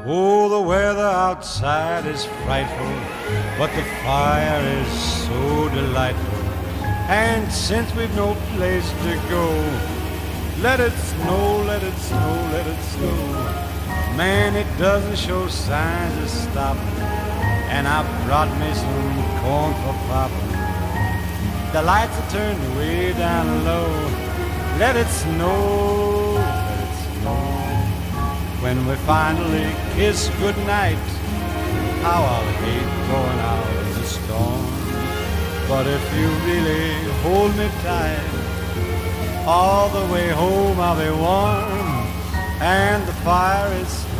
Oh, the weather outside is frightful, but the fire is so delightful. And since we've no place to go, let it snow, let it snow, let it snow. Man, it doesn't show signs of stopping, and I brought me some corn for popping. The lights are turned way down low. Let it snow, let it snow. When we finally kiss goodnight, how I'll hate going out in the storm. But if you really hold me tight, all the way home I'll be warm, and the fire is